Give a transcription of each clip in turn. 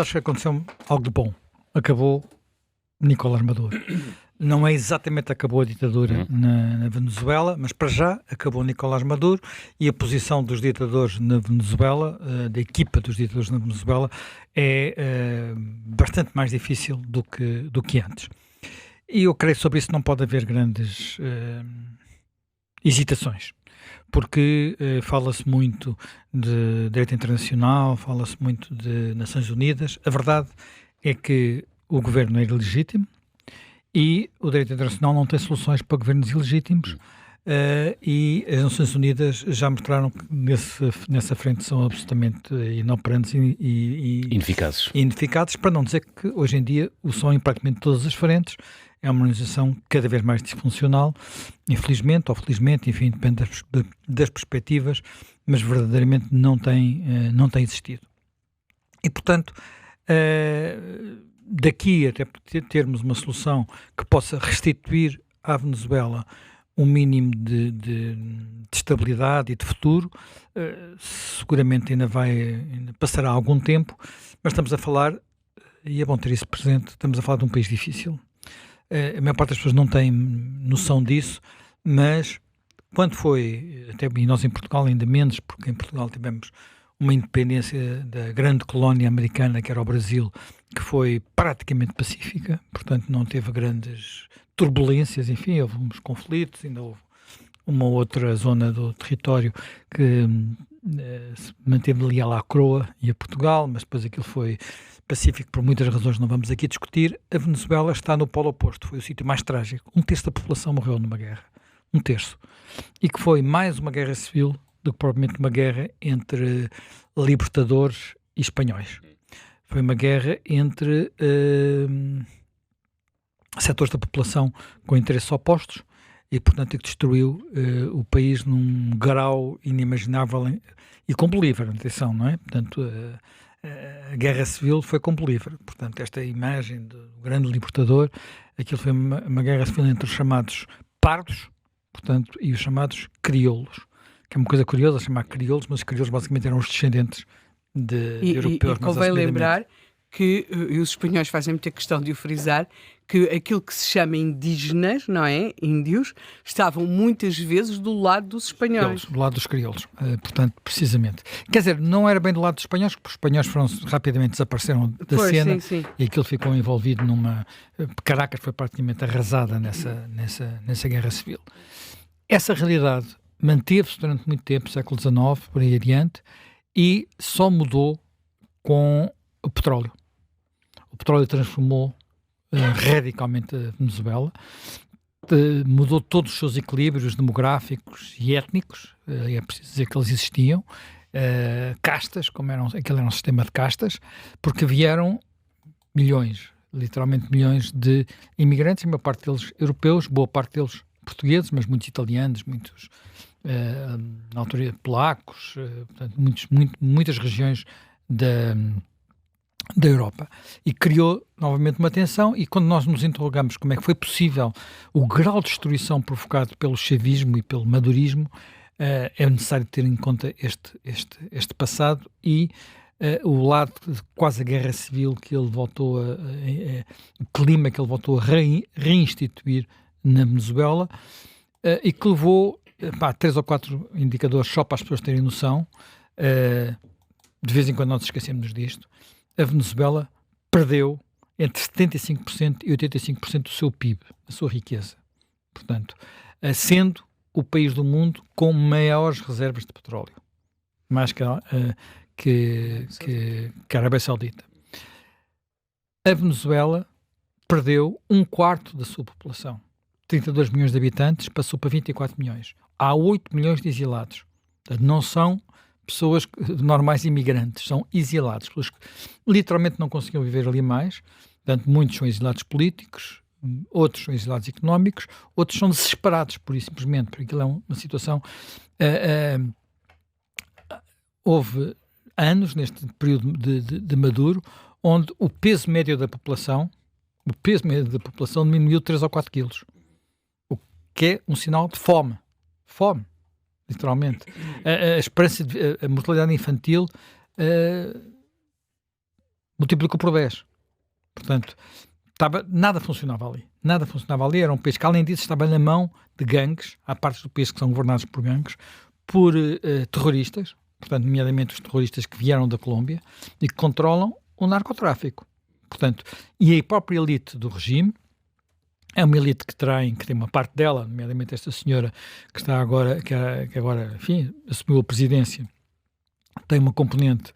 Acho que aconteceu algo de bom. Acabou Nicolás Maduro. Não é exatamente acabou a ditadura na Venezuela, mas para já acabou Nicolás Maduro e a posição dos ditadores na Venezuela, da equipa dos ditadores na Venezuela, é bastante mais difícil do que antes. E eu creio que sobre isso não pode haver grandes hesitações, porque fala-se muito de direito internacional, fala-se muito de Nações Unidas. A verdade é que o governo é ilegítimo e o direito internacional não tem soluções para governos ilegítimos. E as Nações Unidas já mostraram que nessa frente são absolutamente inoperantes e ineficazes, para não dizer que hoje em dia o são em praticamente todas as frentes. É uma organização cada vez mais disfuncional, infelizmente ou felizmente, enfim, depende das perspectivas, mas verdadeiramente não tem existido. E, portanto, daqui até termos uma solução que possa restituir à Venezuela um mínimo de estabilidade e de futuro, seguramente ainda passará algum tempo, mas estamos a falar, e é bom ter isso presente, estamos a falar de um país difícil. A maior parte das pessoas não tem noção disso, mas quando foi, e nós em Portugal ainda menos, porque em Portugal tivemos uma independência da grande colónia americana, que era o Brasil, que foi praticamente pacífica, portanto não teve grandes turbulências, enfim, houve uns conflitos, ainda houve uma outra zona do território que se manteve leal à coroa e a Portugal, mas depois aquilo foi pacífico por muitas razões, não vamos aqui discutir. A Venezuela está no polo oposto, foi o sítio mais trágico. 1/3 da população morreu numa guerra, 1/3. E que foi mais uma guerra civil do que propriamente uma guerra entre libertadores e espanhóis. Foi uma guerra entre setores da população com interesses opostos e, portanto, que destruiu o país num grau inimaginável e com Bolívar, atenção, não é? Portanto, a guerra civil foi com Bolívar. Portanto, esta imagem do grande libertador, aquilo foi uma guerra civil entre os chamados pardos, portanto, e os chamados crioulos, que é uma coisa curiosa chamar crioulos, mas os crioulos basicamente eram os descendentes de europeus. E convém lembrar que, e os espanhóis fazem muita questão de o frisar, que aquilo que se chama indígenas, não é? Índios, estavam muitas vezes do lado dos espanhóis. Do lado dos crioulos, portanto, precisamente. Quer dizer, não era bem do lado dos espanhóis, porque os espanhóis rapidamente desapareceram da cena. Sim. E aquilo ficou envolvido numa... Caracas foi praticamente arrasada nessa guerra civil. Essa realidade manteve-se durante muito tempo, século XIX, por aí adiante, e só mudou com o petróleo. O petróleo transformou radicalmente a Venezuela, mudou todos os seus equilíbrios demográficos e étnicos, é preciso dizer que eles existiam, castas, aquele era um sistema de castas, porque vieram literalmente milhões de imigrantes, a maior parte deles europeus, boa parte deles portugueses, mas muitos italianos, muitos na altura polacos, portanto, muitas regiões da Europa, e criou novamente uma tensão. E quando nós nos interrogamos como é que foi possível o grau de destruição provocado pelo chavismo e pelo madurismo, é necessário ter em conta este passado e o lado de quase a guerra civil que ele voltou o clima que ele voltou a reinstituir na Venezuela, e que levou 3 ou 4 indicadores só para as pessoas terem noção. De vez em quando nós esquecemos disto. A Venezuela perdeu entre 75% e 85% do seu PIB, da sua riqueza. Portanto, sendo o país do mundo com maiores reservas de petróleo, mais que a Arábia Saudita. A Venezuela perdeu 1/4 da sua população. 32 milhões de habitantes, passou para 24 milhões. Há 8 milhões de exilados. Portanto, não são pessoas normais imigrantes, são exilados, pessoas que literalmente não conseguiam viver ali mais. Portanto, muitos são exilados políticos, outros são exilados económicos, outros são desesperados, por isso simplesmente, porque aquilo é uma situação... houve anos, neste período de Maduro, onde o peso médio da população diminuiu 3 ou 4 quilos, o que é um sinal de fome, literalmente. A mortalidade infantil multiplicou por 10. Portanto, nada funcionava ali. Nada funcionava ali. Era um país que, além disso, estava na mão de gangues. Há partes do país que são governados por gangues, por terroristas, portanto, nomeadamente os terroristas que vieram da Colômbia e que controlam o narcotráfico. Portanto, e a própria elite do regime é uma elite que tem uma parte dela, nomeadamente esta senhora que está agora, que agora, enfim, assumiu a presidência, tem uma componente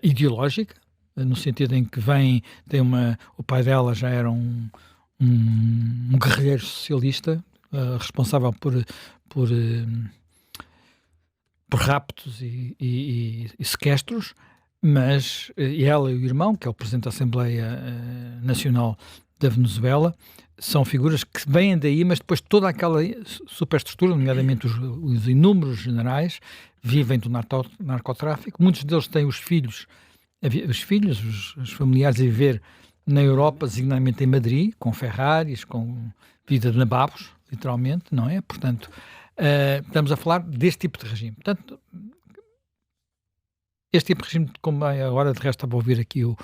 ideológica, no sentido em que o pai dela já era um guerrilheiro socialista, responsável por raptos e sequestros, mas ela e o irmão, que é o presidente da Assembleia Nacional da Venezuela, são figuras que vêm daí, mas depois toda aquela superestrutura, nomeadamente os inúmeros generais, vivem do narcotráfico. Muitos deles têm os familiares a viver na Europa, designadamente em Madrid, com Ferraris, com vida de nababos, literalmente, não é? Portanto, estamos a falar deste tipo de regime. Portanto, este tipo de regime, como agora de resto estava a ouvir aqui o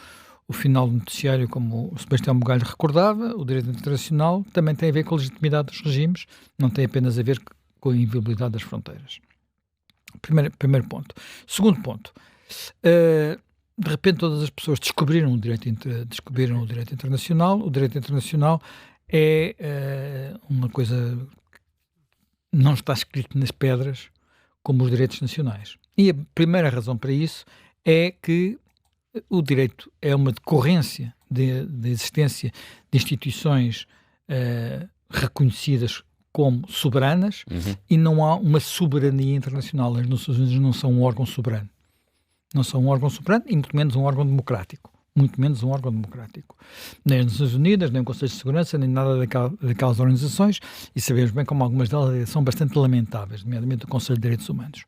final do noticiário, como o Sebastião Bugalho recordava, o direito internacional também tem a ver com a legitimidade dos regimes, não tem apenas a ver com a inviolabilidade das fronteiras. Primeiro ponto. Segundo ponto, de repente todas as pessoas descobriram o direito internacional. O direito internacional é uma coisa que não está escrito nas pedras como os direitos nacionais. E a primeira razão para isso é que o direito é uma decorrência da existência de instituições reconhecidas como soberanas e não há uma soberania internacional. As Nações Unidas não são um órgão soberano. Não são um órgão soberano e muito menos um órgão democrático. Muito menos um órgão democrático. Nem as Nações Unidas, nem o Conselho de Segurança, nem nada daquelas organizações, e sabemos bem como algumas delas são bastante lamentáveis, nomeadamente o Conselho de Direitos Humanos.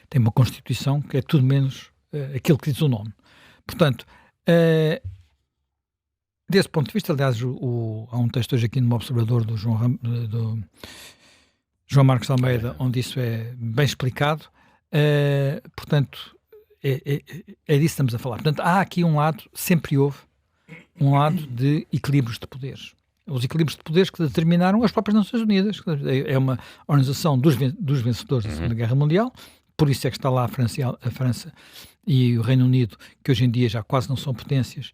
Tem uma Constituição que é tudo menos aquilo que diz o nome. Portanto, desse ponto de vista, aliás, há um texto hoje aqui no Observador do João Marcos Almeida, onde isso é bem explicado. Portanto, é disso que estamos a falar. Portanto, há aqui um lado, sempre houve, um lado de equilíbrios de poderes. Os equilíbrios de poderes que determinaram as próprias Nações Unidas. É uma organização dos vencedores da Segunda Guerra Mundial, por isso é que está lá a França e o Reino Unido, que hoje em dia já quase não são potências,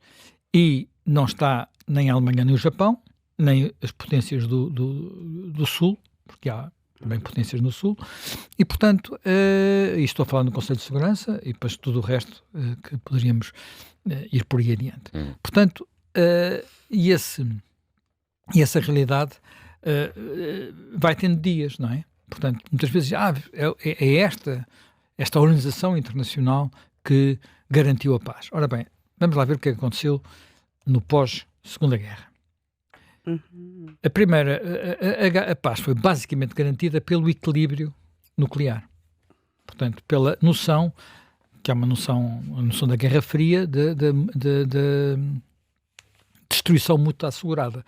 e não está nem a Alemanha nem o Japão, nem as potências do Sul, porque há também potências no Sul, e portanto, e estou a falar no Conselho de Segurança, e depois tudo o resto que poderíamos ir por aí adiante. Portanto, e essa realidade vai tendo dias, não é? Portanto, muitas vezes é esta organização internacional que garantiu a paz. Ora bem, vamos lá ver o que aconteceu no pós-Segunda Guerra. A primeira, a paz foi basicamente garantida pelo equilíbrio nuclear. Portanto, pela noção, que é a noção da Guerra Fria, de destruição mútua assegurada.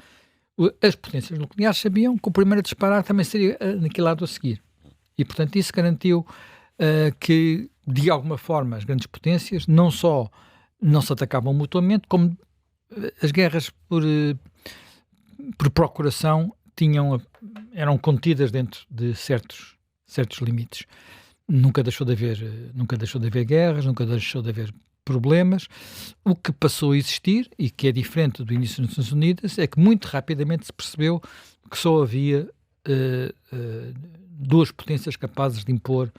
As potências nucleares sabiam que o primeiro a disparar também seria aniquilado a seguir. E, portanto, isso garantiu que, de alguma forma, as grandes potências não só não se atacavam mutuamente, como as guerras por procuração eram contidas dentro de certos limites. Nunca deixou de haver guerras, nunca deixou de haver problemas. O que passou a existir, e que é diferente do início das Nações Unidas, é que muito rapidamente se percebeu que só havia duas potências capazes de impor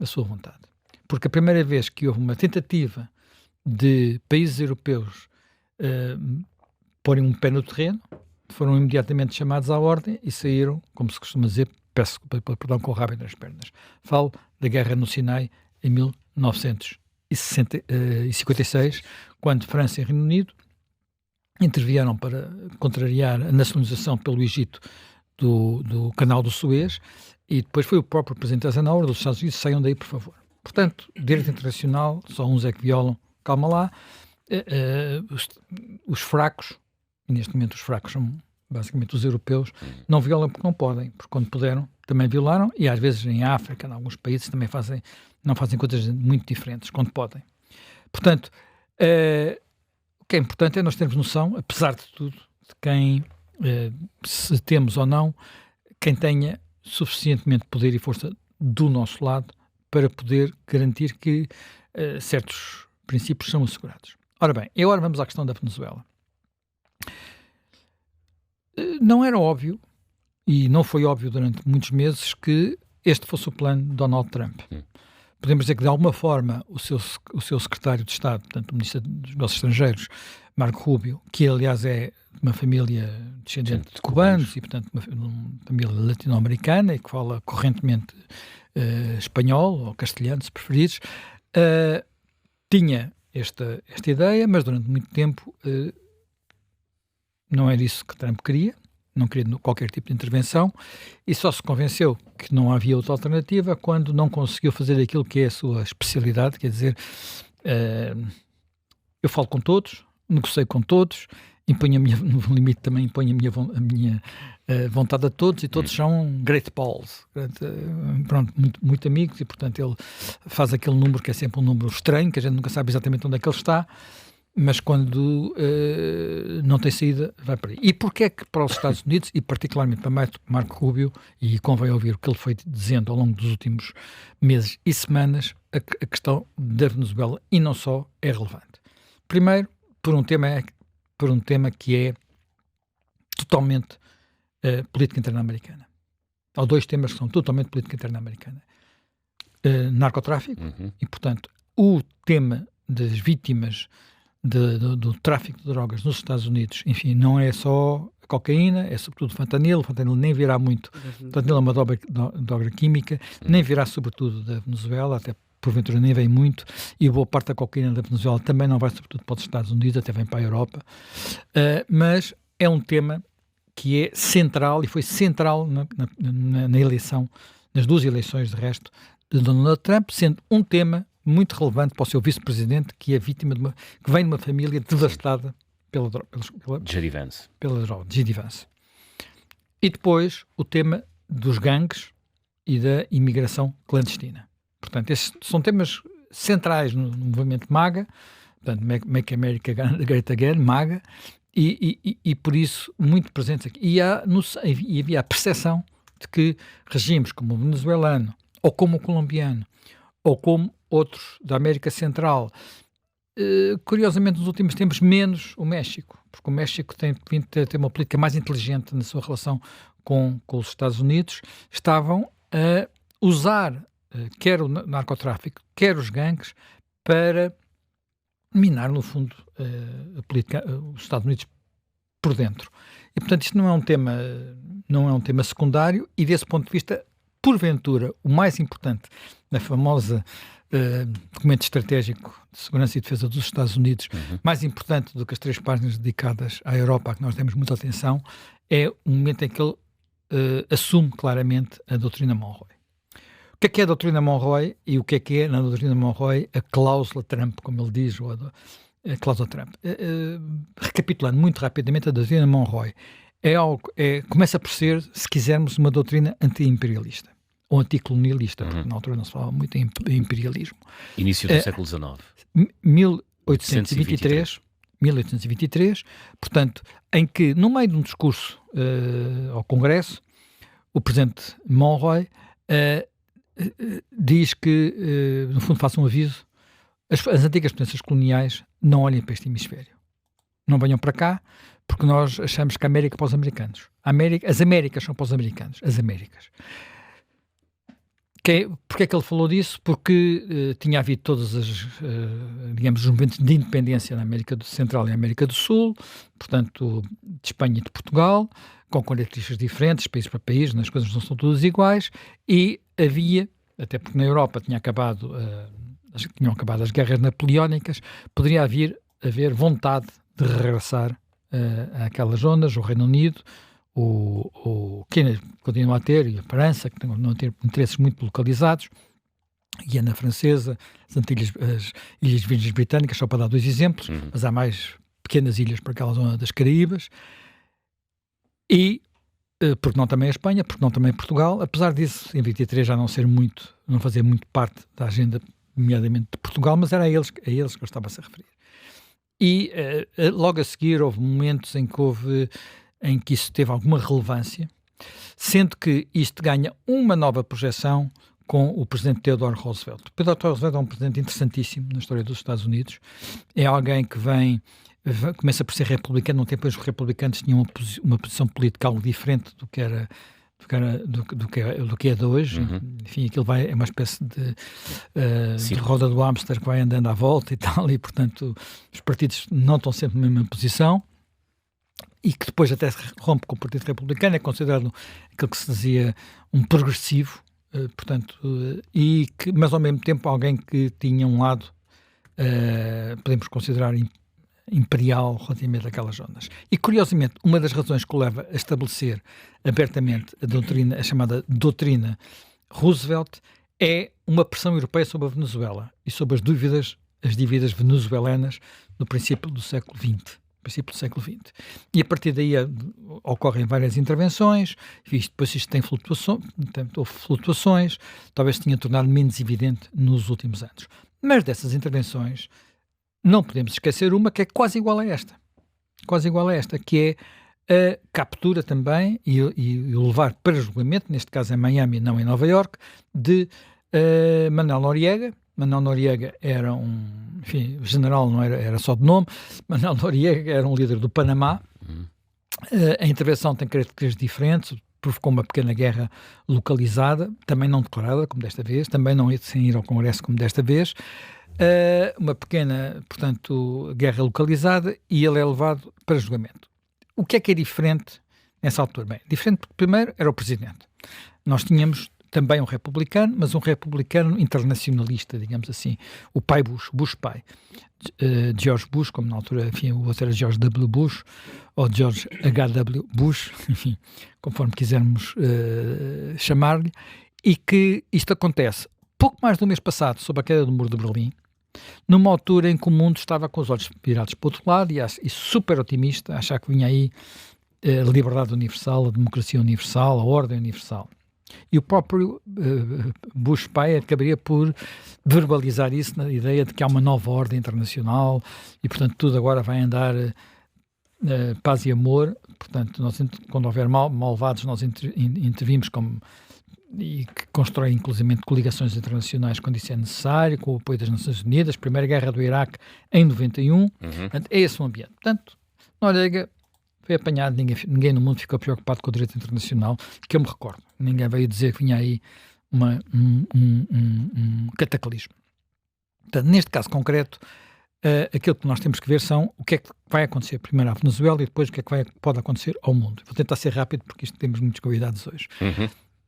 a sua vontade. Porque a primeira vez que houve uma tentativa de países europeus porem um pé no terreno, foram imediatamente chamados à ordem e saíram, como se costuma dizer, peço perdão, com o rabo entre as pernas. Falo da Guerra no Sinai em 1956, quando França e Reino Unido intervieram para contrariar a nacionalização pelo Egito do Canal do Suez, e depois foi o próprio Presidente Eisenhower dos Estados Unidos: saiam daí, por favor. Portanto, direito internacional, só uns é que violam, calma lá. Os fracos, e neste momento os fracos são basicamente os europeus, não violam porque não podem, porque quando puderam também violaram, e às vezes em África, em alguns países, também não fazem coisas muito diferentes quando podem. Portanto, O que é importante é nós termos noção, apesar de tudo, de quem, se temos ou não, quem tenha suficientemente poder e força do nosso lado para poder garantir que certos princípios são assegurados. Ora bem, e agora vamos à questão da Venezuela. Não era óbvio, e não foi óbvio durante muitos meses, que este fosse o plano de Donald Trump. Podemos dizer que, de alguma forma, o seu secretário de Estado, portanto, o ministro dos Negócios Estrangeiros, Marco Rubio, que aliás é de uma família descendente de cubanos e, portanto, uma família latino-americana e que fala correntemente espanhol ou castelhano, se preferires, tinha esta ideia, mas durante muito tempo não era isso que Trump queria. Não queria qualquer tipo de intervenção, e só se convenceu que não havia outra alternativa quando não conseguiu fazer aquilo que é a sua especialidade, quer dizer, eu falo com todos, negocio com todos, imponho no limite também imponho a minha vontade a todos, e todos são great balls, pronto, muito amigos, e portanto ele faz aquele número que é sempre um número estranho, que a gente nunca sabe exatamente onde é que ele está, mas quando não tem saída, vai para aí. E porquê é que para os Estados Unidos, e particularmente para Marco Rubio, e convém ouvir o que ele foi dizendo ao longo dos últimos meses e semanas, a questão da Venezuela, e não só, é relevante. Primeiro, por um tema que é totalmente política interna americana. Há dois temas que são totalmente política interna americana. Narcotráfico, e portanto, o tema das vítimas do tráfico de drogas nos Estados Unidos, enfim, não é só a cocaína, é sobretudo fentanilo. O fentanilo nem virá muito, fentanilo é uma droga química, nem virá sobretudo da Venezuela, até porventura nem vem muito, e boa parte da cocaína da Venezuela também não vai sobretudo para os Estados Unidos, até vem para a Europa, mas é um tema que é central, e foi central na eleição, nas duas eleições de resto, de Donald Trump, sendo um tema muito relevante para o seu vice-presidente, que é vítima que vem de uma família devastada pela J.D. Vance. J.D. Vance. E depois o tema dos gangues e da imigração clandestina. Portanto, esses são temas centrais no movimento MAGA, portanto, Make America Great Again, MAGA, e por isso muito presentes aqui. E havia a percepção de que regimes como o venezuelano, ou como o colombiano, ou como outros da América Central, curiosamente nos últimos tempos menos o México, porque o México tem vindo a ter uma política mais inteligente na sua relação com os Estados Unidos, estavam a usar quer o narcotráfico, quer os gangues, para minar, no fundo, a política, os Estados Unidos por dentro. E, portanto, isto não é um tema secundário, e desse ponto de vista, porventura, o mais importante na famosa documento estratégico de segurança e defesa dos Estados Unidos, mais importante do que as 3 páginas dedicadas à Europa, a que nós demos muita atenção, é o momento em que ele assume claramente a doutrina Monroe. O que é a doutrina Monroe e o que é na doutrina Monroe a cláusula Trump, como ele diz, ou a cláusula Trump? Recapitulando muito rapidamente, a doutrina Monroe começa por ser, se quisermos, uma doutrina anti-imperialista ou anticolonialista, porque na altura não se falava muito em imperialismo. Início do século XIX. 1823, portanto, em que, no meio de um discurso ao Congresso, o presidente Monroe diz que, no fundo, faça um aviso: as antigas potências coloniais não olhem para este hemisfério. Não venham para cá, porque nós achamos que a América é para os americanos. As Américas são para os americanos. As Américas. Porquê é que ele falou disso? Porque tinha havido todos os movimentos de independência na América Central e na América do Sul, portanto, de Espanha e de Portugal, com características diferentes, país para país, as coisas não são todas iguais, e havia, até porque na Europa tinham acabado as guerras napoleónicas, poderia haver vontade de regressar àquelas zonas, o Reino Unido, que continua a ter, e a França, que não ter interesses muito localizados, Guiana Francesa, as Ilhas Virgens Britânicas, só para dar 2 exemplos, mas há mais pequenas ilhas para aquela zona das Caraíbas, e porque não também a Espanha, porque não também Portugal, apesar disso, em 23 já não fazer muito parte da agenda, nomeadamente de Portugal, mas era a eles que eu estava a se referir. e logo a seguir houve momentos em que isso teve alguma relevância, sendo que isto ganha uma nova projeção com o presidente Theodore Roosevelt. O Theodore Roosevelt é um presidente interessantíssimo na história dos Estados Unidos, é alguém que começa por ser republicano, num tempo em que os republicanos tinham uma posição política algo diferente do que é de hoje. Enfim, aquilo é uma espécie de roda do hamster que vai andando à volta e tal, e portanto os partidos não estão sempre na mesma posição, e que depois até se rompe com o Partido Republicano, é considerado aquilo que se dizia um progressivo, mas ao mesmo tempo alguém que tinha um lado, podemos considerar imperial relativamente àquelas zonas. E curiosamente, uma das razões que o leva a estabelecer abertamente a chamada doutrina Roosevelt, é uma pressão europeia sobre a Venezuela e sobre as dívidas venezuelanas no princípio do século XX. E a partir daí ocorrem várias intervenções, depois isto tem flutuações, talvez se tenha tornado menos evidente nos últimos anos. Mas dessas intervenções não podemos esquecer uma que é quase igual a esta, que é a captura também e o levar para julgamento, neste caso em Miami, não em Nova Iorque, de Manuel Noriega. Manuel Noriega era general, não era só de nome. Manuel Noriega era um líder do Panamá. A intervenção tem características diferentes, provocou uma pequena guerra localizada, também não declarada, como desta vez, também não sem ir ao Congresso, como desta vez. Uma pequena, portanto, guerra localizada, e ele é levado para julgamento. O que é diferente nessa altura? Bem, diferente porque primeiro era o presidente. Nós tínhamos também um republicano, mas um republicano internacionalista, digamos assim, o pai Bush pai, George Bush, como na altura, enfim, o outro era George W. Bush, ou George H.W. Bush, enfim, conforme quisermos chamar-lhe, e que isto acontece pouco mais do mês passado, sob a queda do Muro de Berlim, numa altura em que o mundo estava com os olhos virados para o outro lado e super otimista, a achar que vinha aí a liberdade universal, a democracia universal, a ordem universal. E o próprio Bush pai acabaria por verbalizar isso na ideia de que há uma nova ordem internacional e, portanto, tudo agora vai andar paz e amor. Portanto, quando houver malvados, nós intervimos e que constroem, inclusive, coligações internacionais quando isso é necessário, com o apoio das Nações Unidas, Primeira Guerra do Iraque em 91. Portanto, é esse o ambiente. Portanto, Noriega foi apanhado, ninguém no mundo ficou preocupado com o direito internacional, que eu me recordo. Ninguém veio dizer que vinha aí um cataclismo. Portanto, neste caso concreto, aquilo que nós temos que ver são o que é que vai acontecer primeiro à Venezuela e depois o que é que pode acontecer ao mundo. Vou tentar ser rápido porque temos muitos convidados hoje.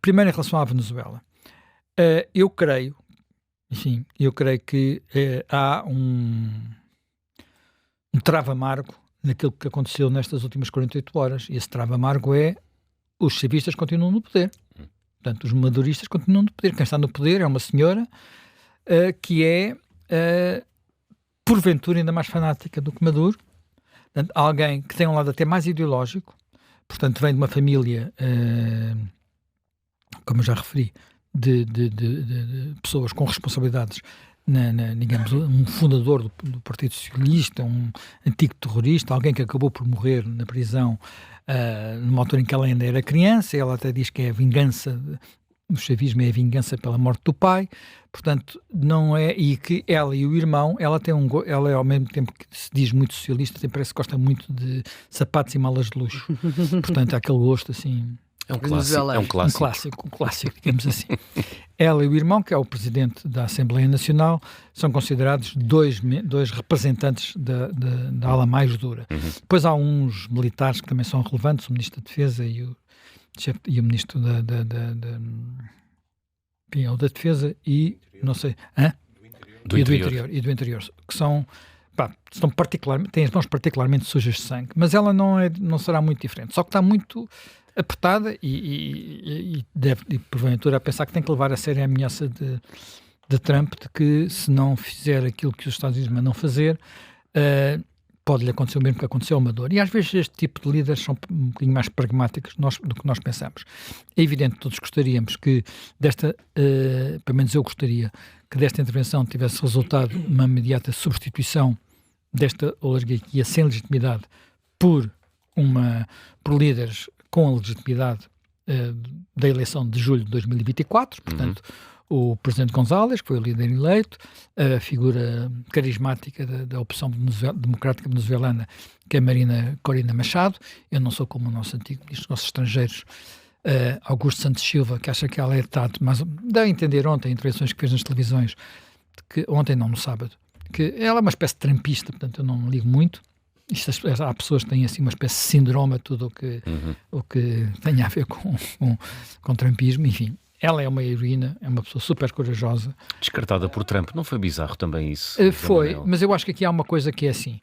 Primeiro, em relação à Venezuela. Eu creio que há um travo amargo naquilo que aconteceu nestas últimas 48 horas. E esse travo amargo é os chavistas continuam no poder. Portanto, os maduristas continuam no poder. Quem está no poder é uma senhora que é, porventura, ainda mais fanática do que Maduro. Portanto, alguém que tem um lado até mais ideológico. Portanto, vem de uma família, como eu já referi, de pessoas com responsabilidades, digamos, um fundador do Partido Socialista, um antigo terrorista, alguém que acabou por morrer na prisão numa altura em que ela ainda era criança. Ela até diz que é a vingança, o chavismo é a vingança pela morte do pai. Portanto, não é, e que ela e o irmão, ela é ao mesmo tempo que se diz muito socialista, parece que gosta muito de sapatos e malas de luxo. Portanto, há aquele gosto assim. É um clássico, digamos assim. Ela e o irmão, que é o presidente da Assembleia Nacional, são considerados dois representantes da ala mais dura. Depois há uns militares que também são relevantes, o Ministro da Defesa e o Ministro da Defesa e, não sei, do Interior, que são têm as mãos particularmente sujas de sangue, mas ela não será muito diferente, só que está muito apertada e deve, porventura, a pensar que tem que levar a sério a ameaça de Trump, de que se não fizer aquilo que os Estados Unidos mandam fazer, pode-lhe acontecer o mesmo que aconteceu ao Maduro. E às vezes este tipo de líderes são um bocadinho mais pragmáticos do que nós pensamos. É evidente que todos gostaríamos que pelo menos eu gostaria, que desta intervenção tivesse resultado uma imediata substituição desta oligarquia sem legitimidade por líderes com a legitimidade da eleição de julho de 2024, portanto, o presidente González, que foi o líder eleito, a figura carismática da opção democrática venezuelana, que é Marina Corina Machado. Eu não sou como o nosso antigo ministro dos Negócios Estrangeiros, Augusto Santos Silva, que acha que ela é tanto, mas dá a entender ontem, em intervenções que fez nas televisões, que ontem não, no sábado, que ela é uma espécie de trampista, portanto eu não ligo muito. Há pessoas que têm assim uma espécie de síndrome a tudo o que tem a ver com trumpismo, enfim. Ela é uma heroína, é uma pessoa super corajosa. Descartada por Trump, não foi bizarro também isso? Foi, mas eu acho que aqui há uma coisa que é assim.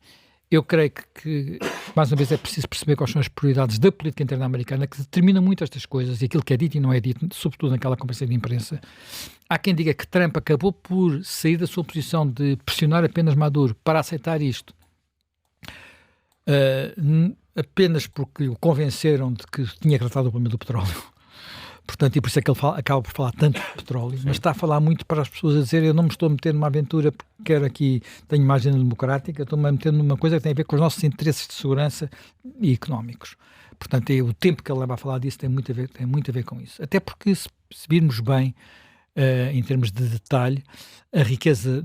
Eu creio que, mais uma vez, é preciso perceber quais são as prioridades da política interna americana, que determinam muito estas coisas, e aquilo que é dito e não é dito, sobretudo naquela conversa de imprensa. Há quem diga que Trump acabou por sair da sua posição de pressionar apenas Maduro para aceitar isto, apenas porque o convenceram de que tinha tratado o problema do petróleo. Portanto, e por isso é que ele acaba por falar tanto de petróleo, mas está a falar muito para as pessoas a dizer: eu não me estou a meter numa aventura porque quero aqui, tenho uma agenda democrática, estou-me a meter numa coisa que tem a ver com os nossos interesses de segurança e económicos. Portanto, o tempo que ele leva a falar disso tem muito a ver com isso. Até porque, se virmos bem, em termos de detalhe, a riqueza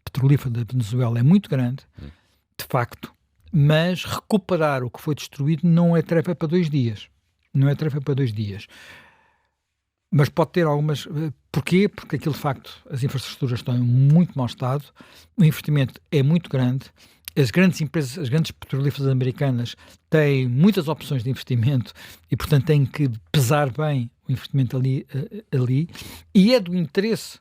petrolífera da Venezuela é muito grande, de facto, mas recuperar o que foi destruído não é tarefa para 2 dias. Não é tarefa para 2 dias. Mas pode ter algumas... Porquê? Porque aquilo, de facto, as infraestruturas estão em muito mau estado, o investimento é muito grande, as grandes empresas, as grandes petrolíferas americanas têm muitas opções de investimento e, portanto, têm que pesar bem o investimento ali, e é do interesse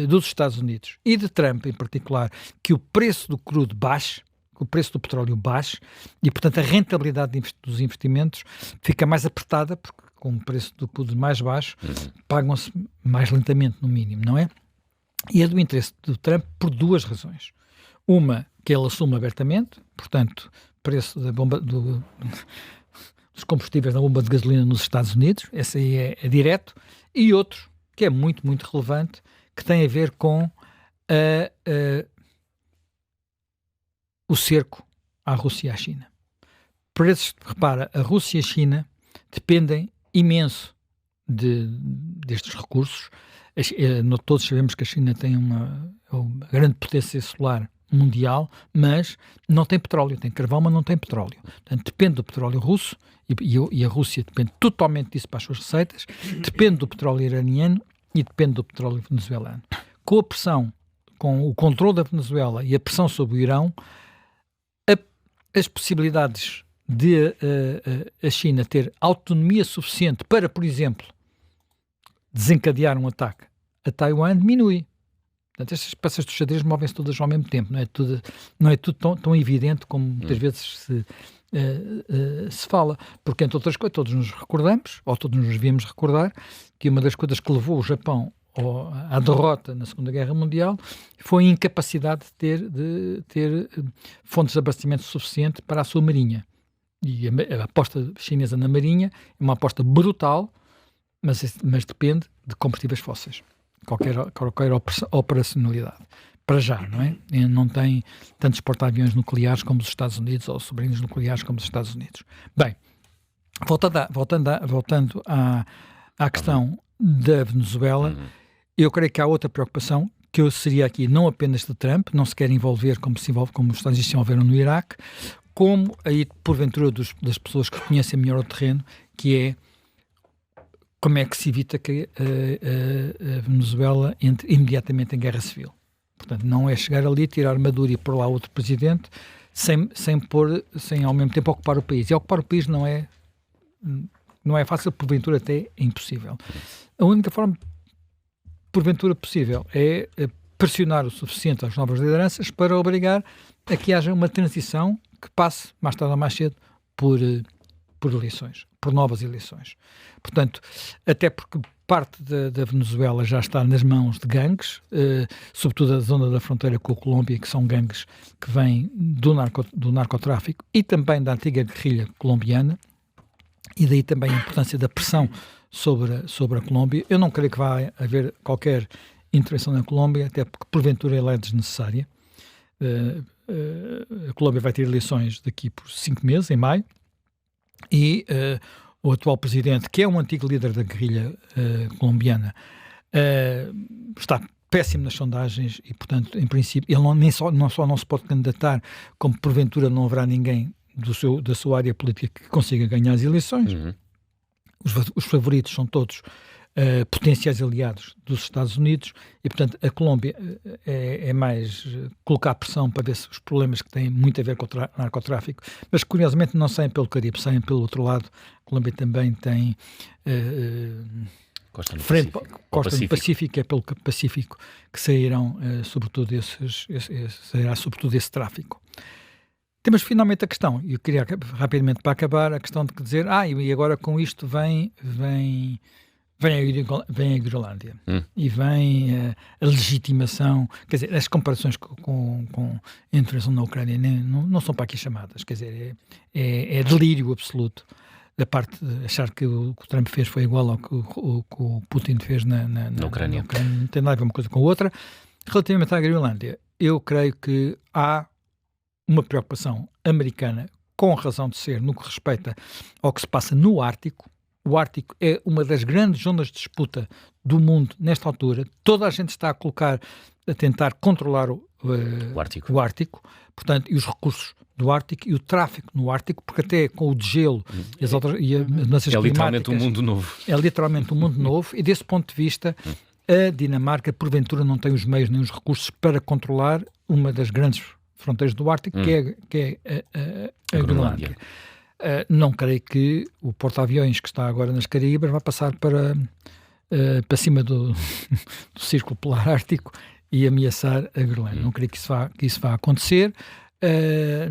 dos Estados Unidos e de Trump, em particular, que o preço do crudo baixe, que o preço do petróleo baixe e, portanto, a rentabilidade dos investimentos fica mais apertada, porque com o preço do crudo mais baixo, pagam-se mais lentamente, no mínimo, não é? E é do interesse do Trump por 2 razões. Uma, que ele assume abertamente, portanto, preço da bomba dos combustíveis na bomba de gasolina nos Estados Unidos, esse aí é direto, e outro, que é muito, muito relevante, que tem a ver com o cerco à Rússia e à China. Repara, a Rússia e a China dependem imenso destes recursos. Todos sabemos que a China tem uma grande potência solar mundial, mas não tem petróleo, tem carvão, mas não tem petróleo. Portanto, depende do petróleo russo, e a Rússia depende totalmente disso para as suas receitas, depende do petróleo iraniano e depende do petróleo venezuelano. Com a pressão, com o controle da Venezuela e a pressão sobre o Irão, as possibilidades de a China ter autonomia suficiente para, por exemplo, desencadear um ataque a Taiwan diminui. Portanto, estas peças do xadrez movem-se todas ao mesmo tempo. Não é tudo tão evidente como muitas vezes se fala. Porque, entre outras coisas, todos nos recordamos, ou todos nos devíamos recordar, que uma das coisas que levou o Japão à derrota na Segunda Guerra Mundial foi a incapacidade de ter fontes de abastecimento suficiente para a sua marinha. E a aposta chinesa na marinha é uma aposta brutal, mas depende de combustíveis fósseis. Qualquer operacionalidade. Para já, não é? Não tem tantos porta-aviões nucleares como os Estados Unidos, ou submarinos nucleares como os Estados Unidos. Bem, voltando à questão da Venezuela, eu creio que há outra preocupação, que eu seria aqui não apenas de Trump, não se quer envolver como os Estados Unidos se envolveram no Iraque, como aí, porventura, das pessoas que conhecem melhor o terreno, que é como é que se evita que a Venezuela entre imediatamente em guerra civil. Portanto, não é chegar ali, tirar Maduro e pôr lá outro presidente, sem ao mesmo tempo ocupar o país. E ocupar o país não é fácil, porventura até é impossível. A única forma, porventura, possível é pressionar o suficiente às novas lideranças para obrigar a que haja uma transição que passe, mais tarde ou mais cedo, por eleições, por novas eleições. Portanto, até porque parte da Venezuela já está nas mãos de gangues, sobretudo a zona da fronteira com a Colômbia, que são gangues que vêm do narcotráfico e também da antiga guerrilha colombiana, e daí também a importância da pressão sobre a Colômbia. Eu não creio que vá haver qualquer intervenção na Colômbia, até porque porventura ela é desnecessária. A Colômbia vai ter eleições daqui por 5 meses, em maio, e o atual presidente, que é um antigo líder da guerrilha colombiana, está péssimo nas sondagens e, portanto, em princípio, ele não só não se pode candidatar, como porventura não haverá ninguém da sua área política que consiga ganhar as eleições. Os favoritos são todos potenciais aliados dos Estados Unidos e, portanto, a Colômbia é mais colocar pressão para ver se os problemas que têm muito a ver com o narcotráfico, mas curiosamente não saem pelo Caribe, saem pelo outro lado. A Colômbia também tem Costa no frente Pacífico. Costa do Pacífico, é pelo Pacífico que sairão sobretudo sairá sobretudo esse tráfico. Temos finalmente a questão, e eu queria rapidamente para acabar, a questão de dizer, e agora com isto vem a Groenlândia e vem a legitimação, quer dizer, as comparações com a intervenção na Ucrânia não são para aqui chamadas, quer dizer, é delírio absoluto da parte de achar que o que o Trump fez foi igual ao que o Putin fez na Ucrânia. Não tem nada a ver uma coisa com a outra. Relativamente à Groenlândia, eu creio que há uma preocupação americana, com razão de ser, no que respeita ao que se passa no Ártico. O Ártico é uma das grandes zonas de disputa do mundo nesta altura. Toda a gente está a tentar controlar o Ártico, portanto, e os recursos do Ártico e o tráfico no Ártico, porque até com o degelo e as mudanças climáticas... É literalmente um mundo novo. É literalmente um mundo novo e, desse ponto de vista, a Dinamarca, porventura, não tem os meios nem os recursos para controlar uma das grandes fronteiras do Ártico, que é a Groenlândia. Não creio que o porta-aviões que está agora nas Caraíbas vai passar para cima do Círculo Polar Ártico e ameaçar a Groenlândia. Não creio que isso vá acontecer.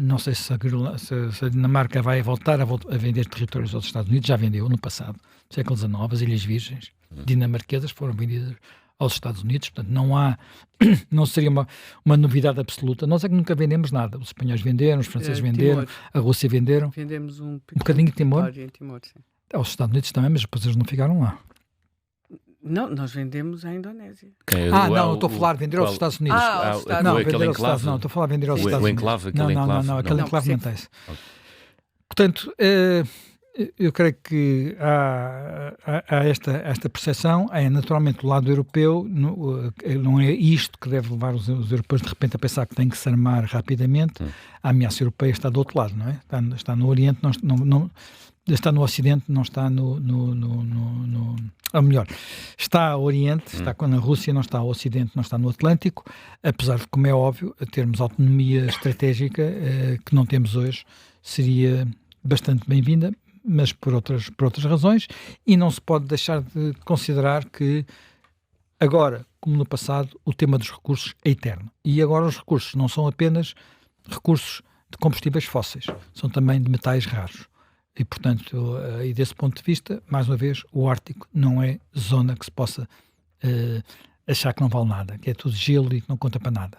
Não sei se a Dinamarca vai voltar a vender territórios aos Estados Unidos. Já vendeu no passado, no século XIX, as Ilhas Virgens dinamarquesas foram vendidas aos Estados Unidos, portanto não seria uma novidade absoluta. Nós é que nunca vendemos nada. Os espanhóis venderam, os franceses venderam, Timor. a Rússia venderam. Vendemos um bocadinho de Timor. Em Timor, sim. Aos Estados Unidos também, mas depois eles não ficaram lá. Não, nós vendemos à Indonésia. Não, estou a falar de vender aos Estados Unidos. Não, vender aos Estados Unidos. Não, estou a falar de vender aos Estados Unidos. Não, aquele enclave não tem. Portanto, eu creio que há esta percepção, naturalmente do lado europeu, não é isto que deve levar os europeus de repente a pensar que têm que se armar rapidamente. A ameaça europeia está do outro lado, não é? Está no Oriente, está no Ocidente, não está ou melhor, está ao Oriente, está na Rússia, não está ao Ocidente, não está no Atlântico, apesar de, como é óbvio, termos autonomia estratégica que não temos hoje, seria bastante bem-vinda, mas por outras razões, e não se pode deixar de considerar que agora, como no passado, o tema dos recursos é eterno. E agora os recursos não são apenas recursos de combustíveis fósseis, são também de metais raros. E, portanto, e desse ponto de vista, mais uma vez, o Ártico não é zona que se possa achar que não vale nada, que é tudo gelo e que não conta para nada.